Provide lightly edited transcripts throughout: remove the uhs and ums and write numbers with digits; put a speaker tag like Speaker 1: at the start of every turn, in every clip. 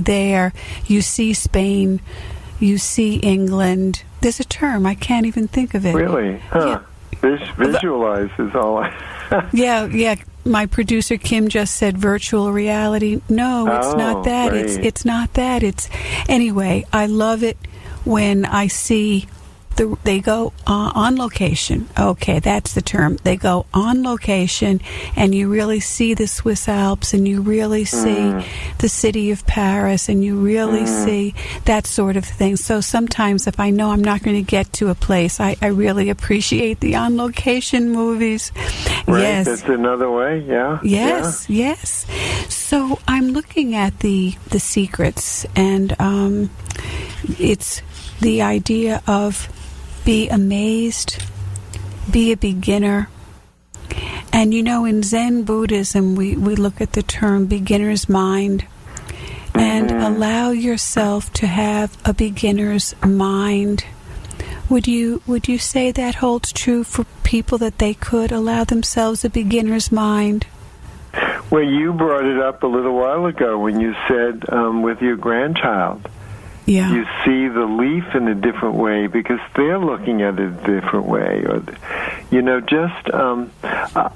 Speaker 1: there. You see Spain, you see England. There's a term, I can't even think of it.
Speaker 2: Really? Huh. Yeah. Visualize is all I...
Speaker 1: Yeah. My producer Kim just said virtual reality. No, it's not that.
Speaker 2: Right.
Speaker 1: It's not that. Anyway, I love it when I see they go on location. Okay, that's the term. They go on location, and you really see the Swiss Alps, and you really see the city of Paris, and you really see that sort of thing. So sometimes if I know I'm not going to get to a place, I really appreciate the on-location movies.
Speaker 2: Right,
Speaker 1: yes.
Speaker 2: That's another way, yeah.
Speaker 1: Yes. So I'm looking at the secrets, and it's the idea of be amazed, be a beginner. And in Zen Buddhism, we look at the term beginner's mind, and allow yourself to have a beginner's mind. Would you say that holds true for people, that they could allow themselves a beginner's mind?
Speaker 2: Well, you brought it up a little while ago when you said with your grandchild.
Speaker 1: Yeah.
Speaker 2: You see the leaf in a different way because they're looking at it a different way. Or,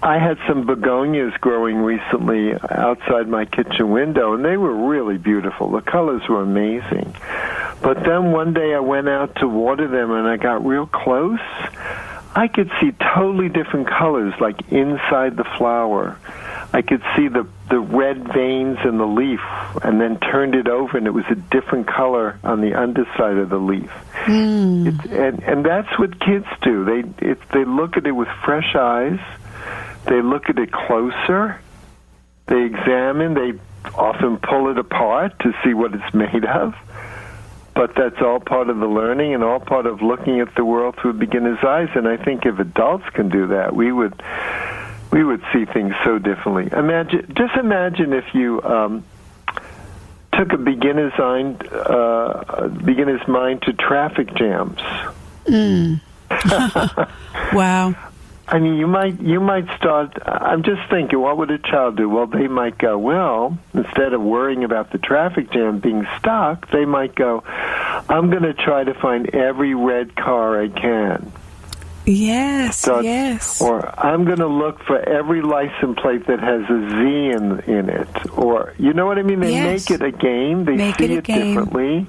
Speaker 2: I had some begonias growing recently outside my kitchen window, and they were really beautiful. The colors were amazing. But then one day I went out to water them, and I got real close. I could see totally different colors, like inside the flower. I could see the red veins in the leaf, and then turned it over, and it was a different color on the underside of the leaf. And that's what kids do. They look at it with fresh eyes. They look at it closer. They examine. They often pull it apart to see what it's made of. But that's all part of the learning and all part of looking at the world through a beginner's eyes. And I think if adults can do that, we would see things so differently. Imagine if you took a beginner's mind to traffic jams.
Speaker 1: Wow.
Speaker 2: I mean, you might start. I'm just thinking, what would a child do? Well, they might go, well, instead of worrying about the traffic jam being stuck, they might go, I'm going to try to find every red car I can.
Speaker 1: Yes, yes.
Speaker 2: Or I'm going to look for every license plate that has a Z in it. Or, you know what I mean? They make it a game. They see it differently.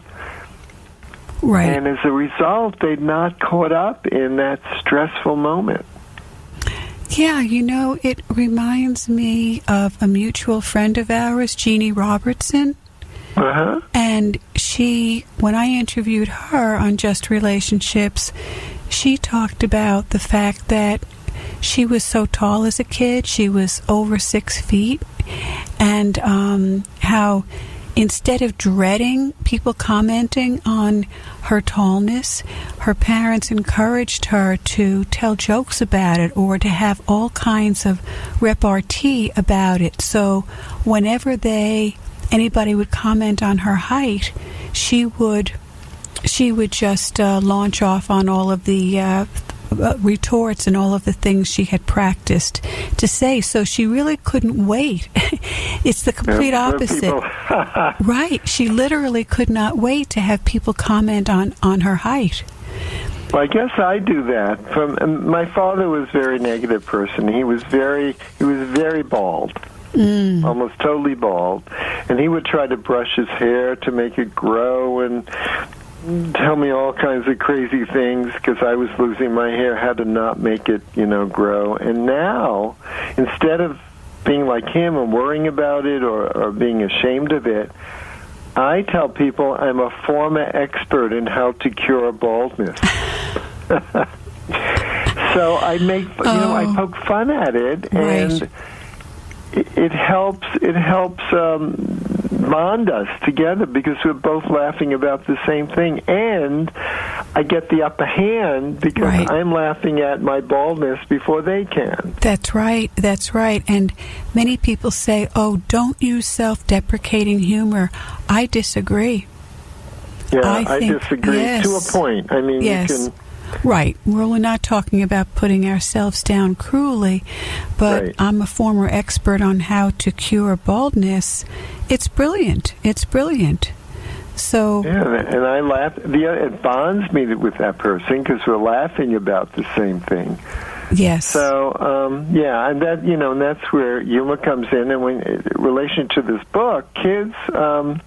Speaker 1: Right.
Speaker 2: And as a result, they're not caught up in that stressful moment.
Speaker 1: Yeah, it reminds me of a mutual friend of ours, Jeannie Robertson.
Speaker 2: Uh-huh.
Speaker 1: And when I interviewed her on Just Relationships, she talked about the fact that she was so tall as a kid. She was over 6 feet. And how instead of dreading people commenting on her tallness, her parents encouraged her to tell jokes about it or to have all kinds of repartee about it. So whenever anybody would comment on her height, she would just launch off on all of the retorts and all of the things she had practiced to say. So she really couldn't wait. It's the complete opposite. Right. She literally could not wait to have people comment on her height.
Speaker 2: Well, I guess I do that. My father was a very negative person. He was very bald. Almost totally bald. And he would try to brush his hair to make it grow and tell me all kinds of crazy things because I was losing my hair, how to not make it, grow. And now, instead of being like him and worrying about it or being ashamed of it, I tell people I'm a former expert in how to cure baldness. So I make, I poke fun at it, and it helps bond us together because we're both laughing about the same thing, and I get the upper hand because I'm laughing at my baldness before they can.
Speaker 1: That's right. And many people say, oh, don't use self-deprecating humor. I disagree.
Speaker 2: Yeah, I disagree to a point. I mean, you can
Speaker 1: Right. Well, we're not talking about putting ourselves down cruelly, but
Speaker 2: Right.
Speaker 1: I'm a former expert on how to cure baldness. It's brilliant. It's brilliant. So
Speaker 2: Yeah, and I laugh. It bonds me with that person because we're laughing about the same thing.
Speaker 1: yes.
Speaker 2: So, and that, and that's where humor comes in. And in relation to this book, kids don't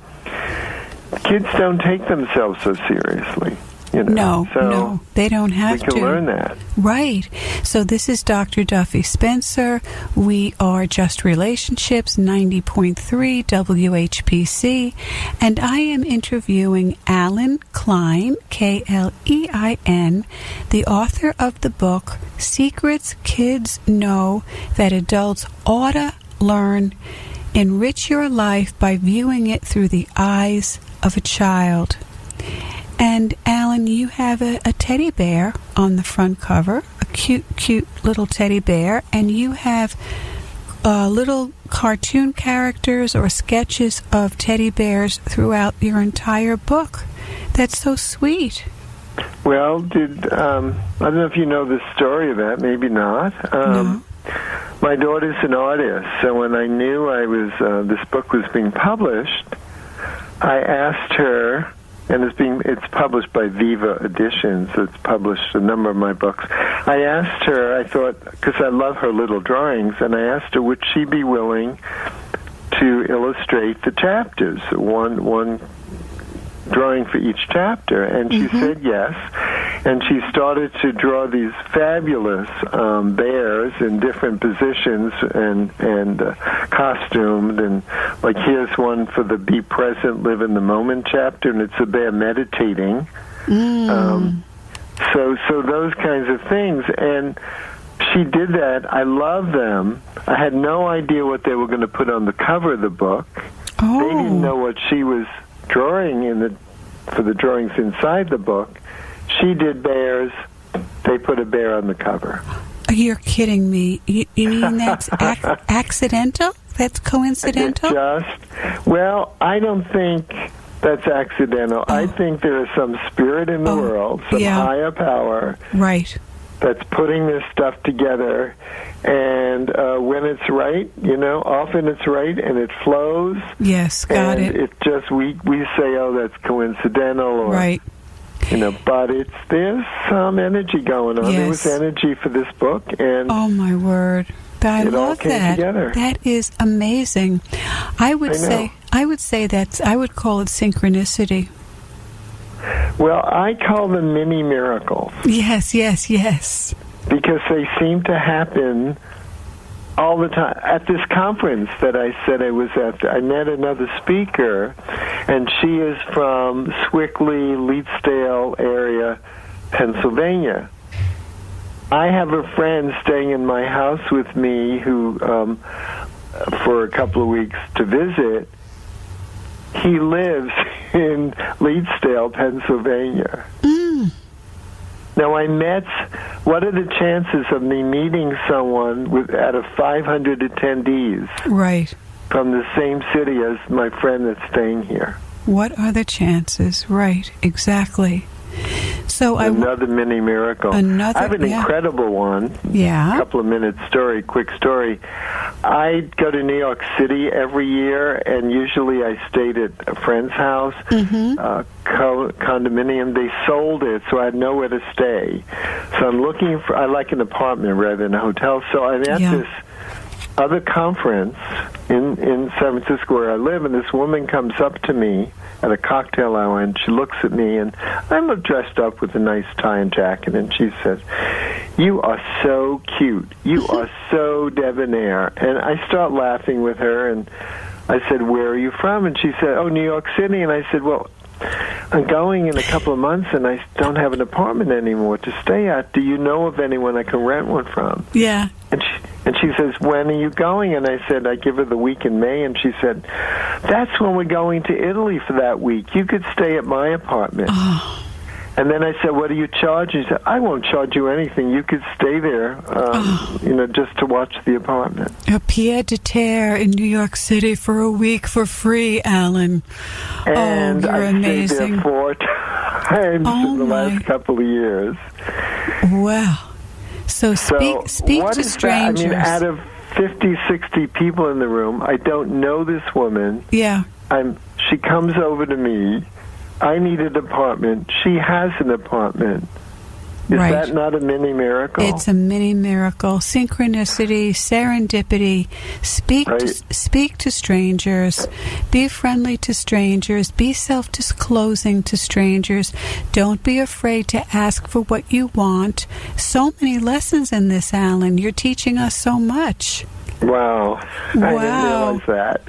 Speaker 2: take themselves so seriously.
Speaker 1: No, they don't have to.
Speaker 2: We can learn that.
Speaker 1: Right. So this is Dr. Duffy Spencer. We are Just Relationships, 90.3 WHPC, and I am interviewing Allen Klein, Klein, the author of the book Secrets Kids Know That Adults Oughta Learn. Enrich your life by viewing it through the eyes of a child. And, Alan, you have a teddy bear on the front cover, a cute, cute little teddy bear, and you have little cartoon characters or sketches of teddy bears throughout your entire book. That's so sweet.
Speaker 2: Well, I don't know if you know the story of that, maybe not.
Speaker 1: No.
Speaker 2: My daughter's an artist, so when I knew this book was being published, I asked her, and it's published by Viva Editions. It's published a number of my books. I asked her, I thought, because I love her little drawings, and I asked her, would she be willing to illustrate the chapters, one drawing for each chapter? And she said yes. And she started to draw these fabulous bears in different positions and costumed. And like here's one for the Be Present, Live in the Moment chapter, and it's a bear meditating. So those kinds of things. And she did that. I love them. I had no idea what they were going to put on the cover of the book.
Speaker 1: Oh.
Speaker 2: They didn't know what she was drawing for the drawings inside the book. She did bears. They put a bear on the cover.
Speaker 1: You're kidding me. You mean that's accidental? That's coincidental?
Speaker 2: Well, I don't think that's accidental. I think there is some spirit in the world, some higher power.
Speaker 1: Right.
Speaker 2: That's putting this stuff together. And when it's right, often it's right and it flows.
Speaker 1: Yes, got it.
Speaker 2: It just, we say, oh, that's coincidental. Or,
Speaker 1: right.
Speaker 2: But there's some energy going on.
Speaker 1: Yes.
Speaker 2: There was energy for this book, and
Speaker 1: oh my word, I love
Speaker 2: all came
Speaker 1: that.
Speaker 2: Together.
Speaker 1: That is amazing. I would say I would call it synchronicity.
Speaker 2: Well, I call them mini miracles.
Speaker 1: Yes, yes, yes.
Speaker 2: Because they seem to happen all the time. At this conference that I said I was at, I met another speaker, and she is from Swickley, Leetsdale area, Pennsylvania. I have a friend staying in my house with me who, for a couple of weeks to visit, he lives in Leetsdale, Pennsylvania. Now, what are the chances of me meeting someone out of 500 attendees
Speaker 1: right.
Speaker 2: from the same city as my friend that's staying here?
Speaker 1: What are the chances? Right, exactly. So
Speaker 2: another mini miracle. I have an incredible one.
Speaker 1: Yeah.
Speaker 2: A couple of minutes story, quick story. I go to New York City every year, and usually I stayed at a friend's house, condominium. They sold it, so I had nowhere to stay. So I'm looking for, I like an apartment rather than a hotel. So I'm at this other conference in San Francisco where I live, and this woman comes up to me at a cocktail hour, and she looks at me, and I'm dressed up with a nice tie and jacket, and she says, "You are so cute. You are so debonair." And I start laughing with her, and I said, "Where are you from?" And she said, "Oh, New York City." And I said, "Well, I'm going in a couple of months, and I don't have an apartment anymore to stay at. Do you know of anyone I can rent one from?"
Speaker 1: Yeah.
Speaker 2: And she says, "When are you going?" And I said, I give her the week in May, and she said, "That's when we're going to Italy for that week. You could stay at my apartment."
Speaker 1: Oh.
Speaker 2: And then I said, "What do you charge?" She said, "I won't charge you anything. You could stay there, just to watch the apartment."
Speaker 1: A pied-à-terre in New York City for a week for free, Alan.
Speaker 2: And
Speaker 1: you're
Speaker 2: I
Speaker 1: amazing.
Speaker 2: stayed there times in the last couple of years.
Speaker 1: Wow. So speak to strangers.
Speaker 2: I mean, out of 50, 60 people in the room, I don't know this woman.
Speaker 1: Yeah.
Speaker 2: She comes over to me. I need an apartment. She has an apartment. Is that not a mini miracle?
Speaker 1: It's a mini miracle. Synchronicity, serendipity. Speak to strangers. Be friendly to strangers. Be self-disclosing to strangers. Don't be afraid to ask for what you want. So many lessons in this, Allen. You're teaching us so much.
Speaker 2: Wow. I didn't realize that.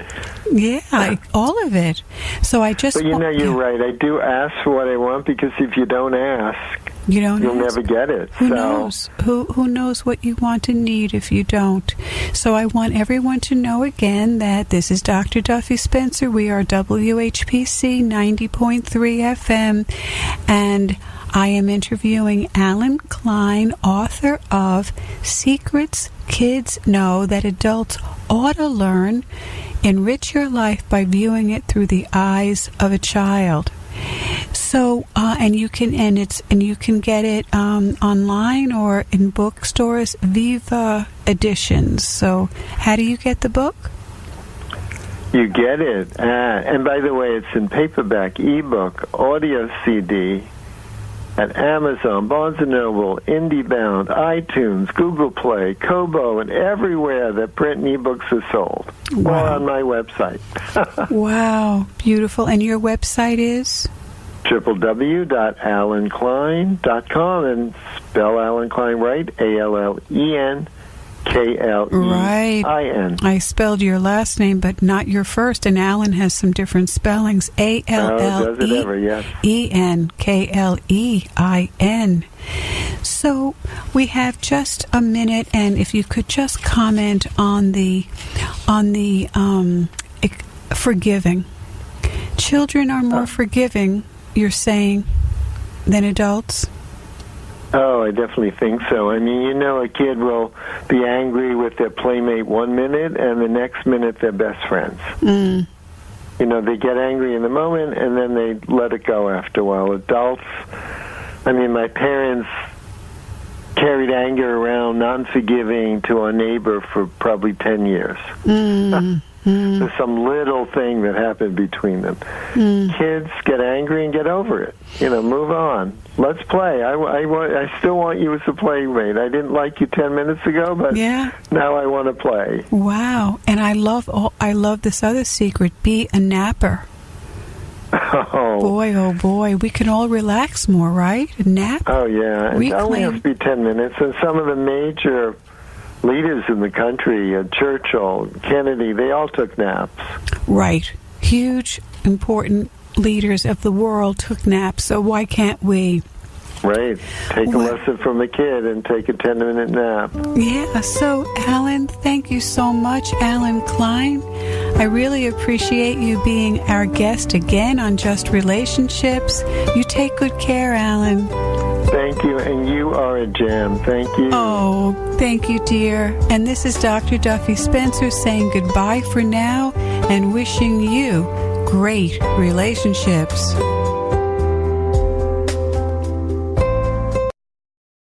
Speaker 1: Yeah, all of it. So I just...
Speaker 2: But you're right. I do ask for what I want, because if you don't ask, you'll never get it.
Speaker 1: Who knows? Who knows what you want and need if you don't? So I want everyone to know again that this is Dr. Duffy Spencer. We are WHPC 90.3 FM, and I am interviewing Allen Klein, author of Secrets Kids Know That Adults Ought to Learn. Enrich your life by viewing it through the eyes of a child. So, and you can get it online or in bookstores, Viva Editions. So, how do you get the book?
Speaker 2: You get it, and by the way, it's in paperback, ebook, audio CD, at Amazon, Barnes & Noble, IndieBound, iTunes, Google Play, Kobo, and everywhere that print and ebooks are sold. Wow. Or on my website.
Speaker 1: Wow, beautiful. And your website is?
Speaker 2: www.allenklein.com, and spell Allen Klein right, ALLENKLEIN.
Speaker 1: Right. I spelled your last name, but not your first, and Allen has some different spellings. ALLENKLEIN. So we have just a minute, and if you could just comment on the forgiving. Children are more forgiving, you're saying, than adults?
Speaker 2: Oh, I definitely think so. I mean, a kid will be angry with their playmate 1 minute, and the next minute they're best friends.
Speaker 1: Mm.
Speaker 2: They get angry in the moment, and then they let it go after a while. Adults, I mean, my parents carried anger around, non-forgiving, to our neighbor for probably 10 years.
Speaker 1: Mm.
Speaker 2: There's some little thing that happened between them. Kids get angry and get over it. Move on. Let's play. I still want you as a playmate. I didn't like you 10 minutes ago, but now I want to play.
Speaker 1: Wow. And I love this other secret. Be a napper. Oh boy, we can all relax more, right? A nap.
Speaker 2: Oh yeah. It only has to be 10 minutes, and some of the major leaders in the country, Churchill, Kennedy, they all took naps. Right.
Speaker 1: Huge, important leaders of the world took naps, so why can't we?
Speaker 2: Right. Take a lesson from a kid and take a 10-minute nap.
Speaker 1: Yeah. So, Allen, thank you so much, Allen Klein. I really appreciate you being our guest again on Just Relationships. You take good care, Allen.
Speaker 2: Thank you, and you are a gem. Thank you.
Speaker 1: Oh, thank you, dear. And this is Dr. Duffy Spencer saying goodbye for now and wishing you great relationships.